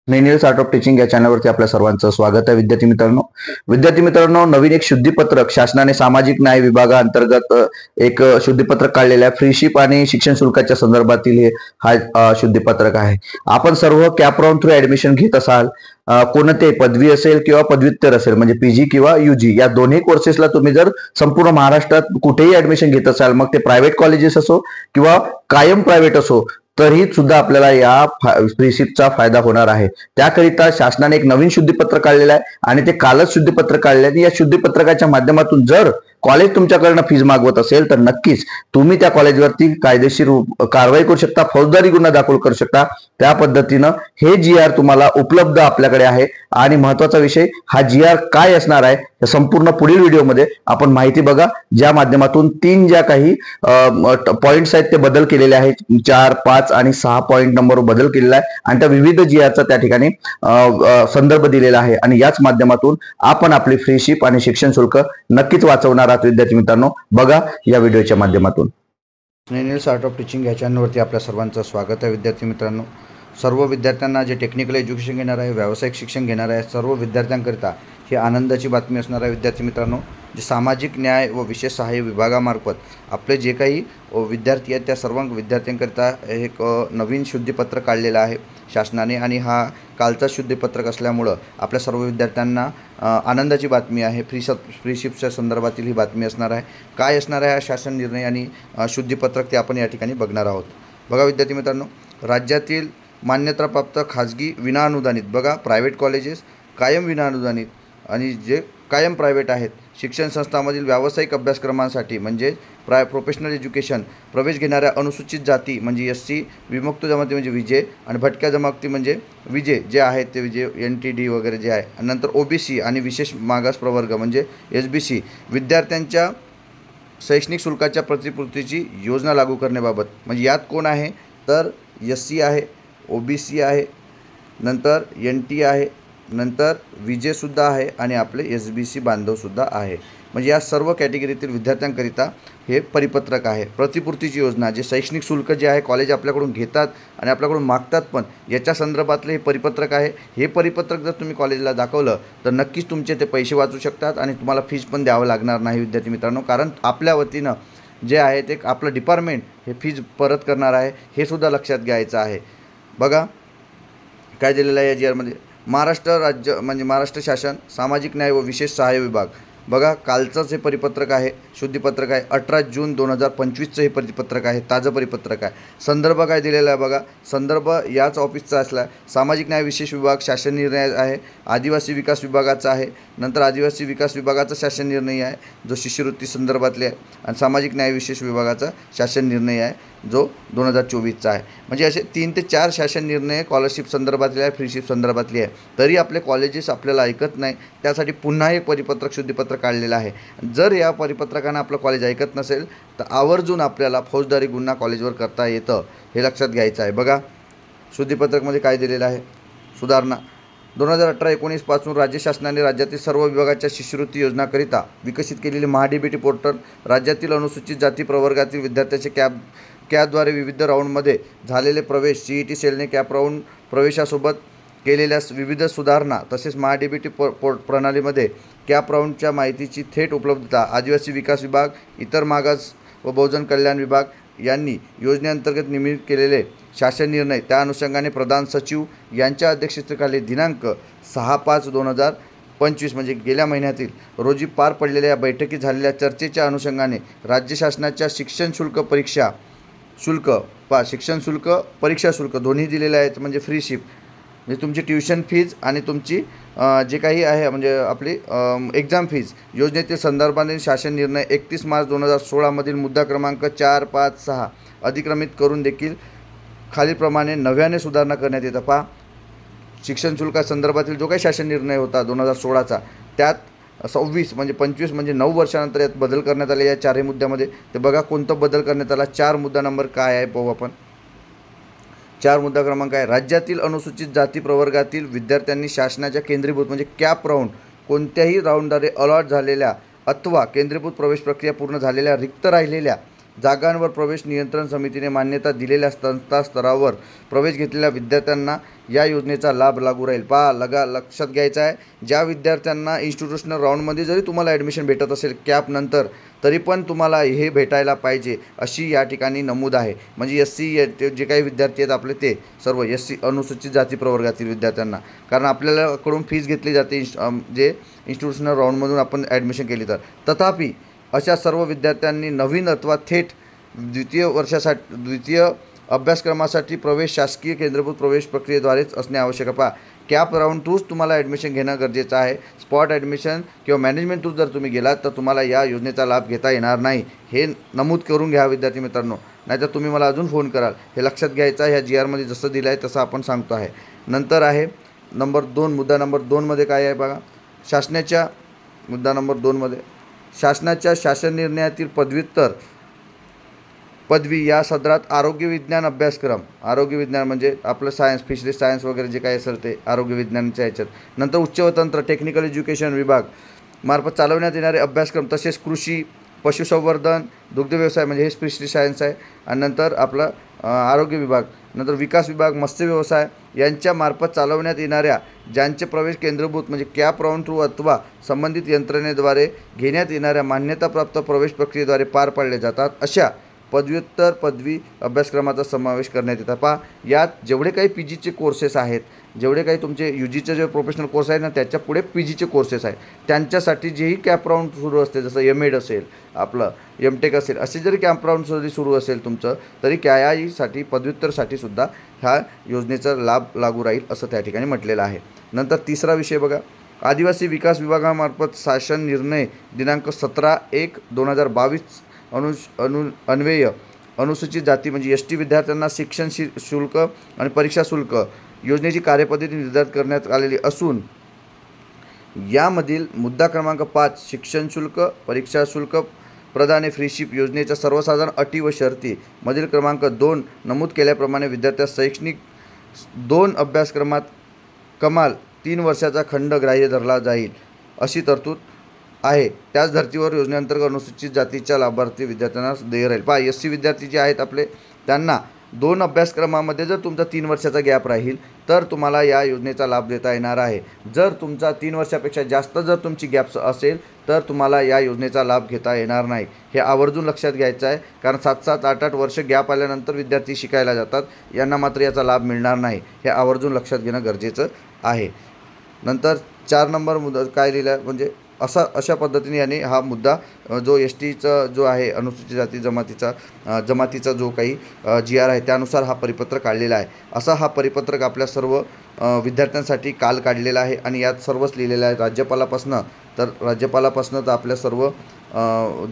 नेनियल्स art of teaching या चॅनलवरती आपल्या सर्वांचं स्वागत आहे. विद्यार्थी मित्रांनो, नवीन एक शुद्धीपत्रक शासनाने सामाजिक न्याय विभागाअंतर्गत एक शुद्धीपत्रक काढलेलं आहे. फ्रीशिप आणि शिक्षण शुल्काच्या संदर्भातील हे शुद्धीपत्रक आहे. आपण सर्व कॅप राऊंड थ्रू ऍडमिशन घेत असाल. कोणते पदवी असेल किंवा पदव्युत्तर असेल म्हणजे पीजी किंवा युजी या दोन्ही कोर्सेसला तुम्ही जर संपूर्ण महाराष्ट्रात कुठेही ऍडमिशन घेत असाल, मग ते प्रायव्हेट कॉलेजेस असो किंवा कायम प्रायव्हेट असो, तरी सुद्धा आपल्याला या फ्रीशिपचा फायदा होणार आहे. त्याकरिता शासनाने एक नवीन शुद्धीपत्रक काढलेलं आहे आणि ते कालच शुद्धीपत्रक काढले आहे. या शुद्धीपत्रकाच्या माध्यमातून जर कॉलेज तुमच्याकडनं फीज मागवत असेल तर नक्कीच तुम्ही त्या कॉलेजवरती कायदेशीर कारवाई करू शकता, फौजदारी गुन्हा दाखल करू शकता. त्या पद्धतीनं हे जी आर तुम्हाला उपलब्ध आपल्याकडे आहे. आणि महत्वाचा विषय, हा जी आर काय असणार आहे या संपूर्ण पुढील व्हिडिओमध्ये आपण माहिती बघा, ज्या माध्यमातून तीन ज्या काही पॉइंट्स आहेत ते बदल केलेले आहेत. 4, 5 आणि 6 पॉइंट नंबर बदल केलेला आहे आणि त्या विविध जी आरचा त्या ठिकाणी संदर्भ दिलेला आहे. आणि याच माध्यमातून आपण आपली फ्रीशिप आणि शिक्षण शुल्क नक्कीच वाचवणार आहात. विद्यार्थी मित्रांनो, बघा या व्हिडिओच्या माध्यमातून. नेनियल्स आर्ट ऑफ टीचिंग या चॅनलवरती आपल्या सर्वांचं स्वागत आहे. विद्यार्थी मित्रांनो, सर्व विद्यार्थ्यांना जे टेक्निकल एज्युकेशन घेणार आहे, व्यावसायिक शिक्षण घेणार आहे, सर्व विद्यार्थ्यांकरिता ही आनंदाची बातमी असणार आहे. विद्यार्थी मित्रांनो, जे सामाजिक न्याय व विशेष सहाय्य विभागामार्फत आपले जे काही विद्यार्थी आहेत त्या सर्व विद्यार्थ्यांकरिता एक नवीन शुद्धीपत्रक काढलेलं आहे शासनाने. आणि हा कालचा शुद्धीपत्रक असल्यामुळं आपल्या सर्व विद्यार्थ्यांना आनंदाची बातमी आहे. फ्रीशिपच्या संदर्भातील ही बातमी असणार आहे. काय असणार आहे हा शासन निर्णय आणि शुद्धीपत्रक ते आपण या ठिकाणी बघणार आहोत. बघा विद्यार्थी मित्रांनो, राज्यातील मान्यताप्राप्त खाजगी विनाअनुदानित, बघा प्रायव्हेट कॉलेजेस कायम विनाअनुदानित आणि जे कायम प्रायव्हेट आहेत, शिक्षण संस्थांमधील व्यावसायिक अभ्यासक्रमांसाठी म्हणजे प्रोफेशनल एज्युकेशन प्रवेश घेणाऱ्या अनुसूचित जाती म्हणजे SC, विमुक्त जमाती म्हणजे विजे आणि भटक्या जमाती म्हणजे विजे जे आहेत ते विजे NTD वगैरे जे आहे. नंतर OBC आणि विशेष मागास प्रवर्ग म्हणजे SBC विद्यार्थ्यांच्या शैक्षणिक शुल्काच्या प्रतिपूर्तीची योजना लागू करण्याबाबत. म्हणजे यात कोण आहे तर SC आहे, OBC आहे, नंतर NT आहे, नंतर विजेसुद्धा आहे आणि आपले SBC बांधवसुद्धा आहे. म्हणजे या सर्व कॅटेगरीतील विद्यार्थ्यांकरिता हे परिपत्रक आहे. प्रतिपूर्तीची योजना, जे शैक्षणिक शुल्क जे आहे कॉलेज आपल्याकडून घेतात आणि आपल्याकडून मागतात पण, याच्या संदर्भातले हे परिपत्रक आहे. हे परिपत्रक जर तुम्ही कॉलेजला दाखवलं तर नक्कीच तुमचे ते पैसे वाचू शकतात आणि तुम्हाला फीज पण द्यावं लागणार नाही विद्यार्थी मित्रांनो. कारण आपल्या वतीनं जे आहे ते आपलं डिपार्टमेंट हे फीज परत करणार आहे, हे सुद्धा लक्षात घ्यायचं आहे. बघा काय दिलेलं आहे या जी आरमध्ये. महाराष्ट्र राज्य म्हणजे महाराष्ट्र शासन सामाजिक न्याय व विशेष सहाय्य विभाग. बघा कालचंच हे परिपत्रक आहे, शुद्धीपत्रक आहे. 18 जून 2025चं हे परिपत्रक आहे, ताजं परिपत्रक आहे. संदर्भ काय दिलेला आहे बघा, संदर्भ याच ऑफिसचा असला. सामाजिक न्याय विशेष विभाग शासन निर्णय आहे, आदिवासी विकास विभागाचा आहे. नंतर आदिवासी विकास विभागाचा शासन निर्णय आहे जो शिष्यवृत्ती संदर्भातले आहे. आणि सामाजिक न्याय विशेष विभागाचा शासन निर्णय आहे जो 2024चा आहे. म्हणजे असे 3 ते 4 शासन निर्णय स्कॉलरशिप संदर्भातले आहे, फ्रीशिप संदर्भातली आहे. तरी आपले कॉलेजेस आपल्याला ऐकत नाही. त्यासाठी पुन्हा एक परिपत्रक शुद्धीपत्रक काढलेलं आहे. जर या परिपत्रकानं आपलं कॉलेज ऐकत नसेल तर आवर्जून आपल्याला फौजदारी गुन्हा कॉलेजवर करता येतं, हे लक्षात घ्यायचं आहे. बघा शुद्धीपत्रकमध्ये काय दिलेलं आहे. सुधारणा 2018-19 पासून राज्य शासनाने राज्यातील सर्व विभागाच्या शिष्यवृत्ती योजनाकरिता विकसित केलेले महाडीबीटी पोर्टल राज्यातील अनुसूचित जाती प्रवर्गातील विद्यार्थ्याचे कॅपद्वारे विविध राऊंडमध्ये झालेले प्रवेश, CET सेलने कॅप राऊंड प्रवेशासोबत केलेल्या विविध सुधारणा तसेच महाडीबीटी प्रणालीमध्ये कॅप राऊंडच्या माहितीची थेट उपलब्धता आदिवासी विकास विभाग, इतर मागास व बहुजन कल्याण विभाग यांनी योजनेअंतर्गत नियमित केलेले शासन निर्णय, त्या अनुषंगाने प्रधान सचिव यांच्या अध्यक्षतेखाली दिनांक 6/5/2025 म्हणजे गेल्या महिन्यातील रोजी पार पडलेल्या या बैठकीत झालेल्या चर्चेच्या अनुषंगाने राज्य शासनाच्या शिक्षण शुल्क परीक्षा शुल्क दोन्ही दिलेले आहेत. म्हणजे फ्रीशिप म्हणजे तुमची ट्युशन फीज आणि तुमची जे काही आहे म्हणजे आपली एक्झाम फीज योजनेतील संदर्भाने शासन निर्णय 31 मार्च 2016 मधील मुद्दा क्रमांक 4, 5, 6 अधिक्रमित करून देखील खालीलप्रमाणे नव्याने सुधारणा करण्यात येतं. पहा शिक्षण शुल्कासंदर्भातील जो काही शासन निर्णय होता 2016चा, त्यात 26 म्हणजे 25 म्हणजे 9 वर्षानंतर यात बदल करण्यात आले या 4 मुद्द्यामध्ये. ते बघा कोणतं बदल करण्यात आला. 4 मुद्दा नंबर काय आहे पाहू आपण. 4 मुद्दा क्रमांक आहे, राज्यातील अनुसूचित जाती प्रवर्गातील विद्यार्थ्यांनी शासनाच्या केंद्रीभूत म्हणजे कॅप राऊंड कोणत्याही राऊंडद्वारे अलॉट झालेल्या अथवा केंद्रीभूत प्रवेश प्रक्रिया पूर्ण झालेल्या रिक्त राहिलेल्या जागांवर प्रवेश नियंत्रण समितीने मान्यता दिलेल्या संस्था स्तरावर प्रवेश घेतलेल्या विद्यार्थ्यांना या योजनेचा लाभ लागू राहील. लक्षात घ्यायचं आहे, ज्या विद्यार्थ्यांना इन्स्टिट्यूशनल राऊंडमध्ये जरी तुम्हाला ॲडमिशन भेटत असेल कॅपनंतर, तरी पण तुम्हाला हे भेटायला पाहिजे अशी या ठिकाणी नमूद आहे. म्हणजे SC जे काही विद्यार्थी आहेत आपले ते सर्व SC अनुसूचित जाती प्रवर्गातील विद्यार्थ्यांना, कारण आपल्याकडून फीस घेतली जाते जे इन्स्टिट्यूशनल राऊंडमधून आपण ॲडमिशन केली तर. तथापि अशा सर्व विद्यार्थ्यांनी नवीन अथवा थेट द्वितीय अभ्यासक्रमासाठी प्रवेश शासकीय केंद्रीभूत प्रवेश प्रक्रियेद्वारेच असणे आवश्यक आहे. कॅप राऊंड थ्रूच तुम्हाला ॲडमिशन घेणं गरजेचं आहे. स्पॉट ॲडमिशन किंवा मॅनेजमेंट थ्रू जर तुम्ही गेलात तर तुम्हाला या योजनेचा लाभ घेता येणार नाही. हे नमूद करून घ्या विद्यार्थी मित्रांनो, नाहीतर तुम्ही मला अजून फोन कराल. हे लक्षात घ्यायचं आहे. ह्या GRमध्ये जसं दिलं आहे तसं आपण सांगतो आहे. नंतर आहे नंबर 2, मुद्दा नंबर 2मध्ये काय आहे बघा. मुद्दा नंबर 2मध्ये शासनाच्या शासन निर्णयातील पदव्युत्तर पदवी या सदरात आरोग्य विज्ञान अभ्यासक्रम, आरोग्य विज्ञान म्हणजे आपलं सायन्स, फिशरीज सायन्स वगैरे जे काही असेल ते आरोग्य विज्ञानाच्या ह्याच्यात. नंतर उच्च व तंत्र टेक्निकल एज्युकेशन विभाग मार्फत चालवण्यात येणारे अभ्यासक्रम, तसेच कृषी, पशुसंवर्धन, दुग्ध व्यवसाय म्हणजे हे फिशरीज सायन्स आहे. आणि नंतर आपलं आरोग्य विभाग, नंतर विकास विभाग, मत्स्य व्यवसाय यांच्या मार्फत चालवण्यात येणाऱ्या ज्यांचे प्रवेश केंद्रीभूत म्हणजे कॅप राऊंड थ्रू अथवा संबंधित यंत्रणेद्वारे घेण्यात येणाऱ्या मान्यताप्राप्त प्रवेश प्रक्रियेद्वारे पार पाडले जातात अशा पदव्युत्तर पदवी अभ्यासक्रमाचा समावेश करण्यात येतात. यात जेवढे काही PGचे कोर्सेस आहेत, जेवढे काही तुमचे UGचे जे प्रोफेशनल कोर्स आहेत ना, त्याच्या पुढे PGचे कोर्सेस आहेत, त्यांच्यासाठी जेही कॅप राऊंड सुरू असते, जसं MAD असेल, आपलं MTech असेल, असे जरी कॅप राऊंड जरी सुरू असेल तुमचं, तरी यासाठी पदव्युत्तरसाठी सुद्धा ह्या योजनेचा लाभ लागू राहील असं त्या ठिकाणी म्हटलेलं आहे. नंतर तिसरा विषय बघा. आदिवासी विकास विभागामार्फत शासन निर्णय दिनांक 17/1/2022 अन्वय अनुसूचित जाती म्हणजे ST विद्यार्थ्यांना शिक्षण शुल्क आणि परीक्षा शुल्क योजनेची कार्यपद्धती निर्धारित करण्यात आलेली असून, यामधील मुद्दा क्रमांक 5 शिक्षण शुल्क, परीक्षा शुल्क प्रदाने फ्रीशिप योजनेच्या सर्वसाधारण अटी व शर्ती मधील क्रमांक 2 नमूद केल्याप्रमाणे विद्यार्थ्यास शैक्षणिक 2 अभ्यासक्रमात कमाल 3 वर्षाचा खंड ग्राह्य धरला जाईल अशी तरतूद आहे. त्याच धर्तीवर योजनेअंतर्गत अनुसूचित जातीच्या लाभार्थी विद्यार्थ्यांना देय राहील. SC विद्यार्थी जे आहेत आपले, त्यांना 2 अभ्यासक्रमामध्ये जर तुमचा 3 वर्षाचा गॅप राहील तर तुम्हाला या योजनेचा लाभ देता येणार आहे. जर तुमचा 3 वर्षापेक्षा जास्त जर तुमची गॅप असेल तर तुम्हाला या योजनेचा लाभ घेता येणार नाही. हे आवर्जून लक्षात घ्यायचं आहे, कारण 7-7, 8-8 वर्ष गॅप आल्यानंतर विद्यार्थी शिकायला जातात, यांना मात्र याचा लाभ मिळणार नाही. हे आवर्जून लक्षात घेणं गरजेचं आहे. नंतर 4 नंबर मुद्दा काय लिहिला म्हणजे अशा पद्धतीने याने हा मुद्दा जो STचा जो आहे अनुसूचित जाती जमातीचा जो काही GR आहे त्यानुसार हा परिपत्रक काढलेला आहे. असा हा परिपत्रक आपल्या सर्व विद्यार्थ्यांसाठी काल काढलेला आहे आणि यात सर्वच लिहिलेलं आहे. राज्यपालापासनं तर आपल्या सर्व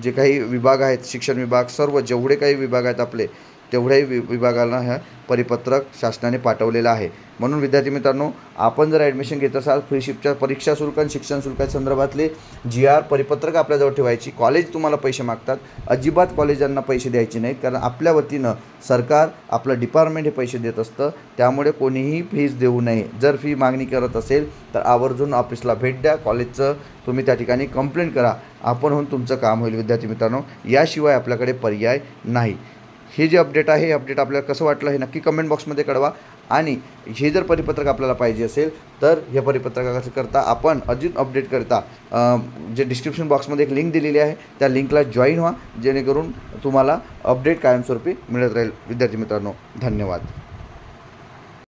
जे काही विभाग आहेत, शिक्षण विभाग, सर्व जेवढे काही विभाग आहेत आपले, तेवढ्याही विभागाला ह्या परिपत्रक शासनाने पाठवलेलं आहे. म्हणून विद्यार्थी मित्रांनो, आपण जर ॲडमिशन घेत असाल, फ्रीशिपच्या परीक्षा शुल्क आणि शिक्षण शुल्काच्या संदर्भातले GR परिपत्रक आपल्याजवळ ठेवायची. कॉलेज तुम्हाला पैसे मागतात, अजिबात कॉलेजांना पैसे द्यायचे नाहीत, कारण आपल्या वतीनं सरकार, आपलं डिपार्टमेंट हे पैसे देत असतं. त्यामुळे कोणीही फीस देऊ नये. जर फी मागणी करत असेल तर आवर्जून ऑफिसला भेट द्या, कॉलेजचं तुम्ही त्या ठिकाणी कंप्लेंट करा, आपण होऊन तुमचं काम होईल विद्यार्थी मित्रांनो. याशिवाय आपल्याकडे पर्याय नाही. हे जे अपडेट आहे, हे अपडेट आपल्याला कसं वाटलं हे नक्की कमेंट बॉक्समध्ये कळवा. आणि हे जर परिपत्रक आपल्याला पाहिजे असेल तर हे परिपत्रकाकरता आपण अजून अपडेट करता जे डिस्क्रिप्शन बॉक्समध्ये एक लिंक दिलेली आहे, त्या लिंकला जॉईन व्हा, जेणेकरून तुम्हाला अपडेट कायमस्वरूपी मिळत राहील. विद्यार्थी मित्रांनो, धन्यवाद.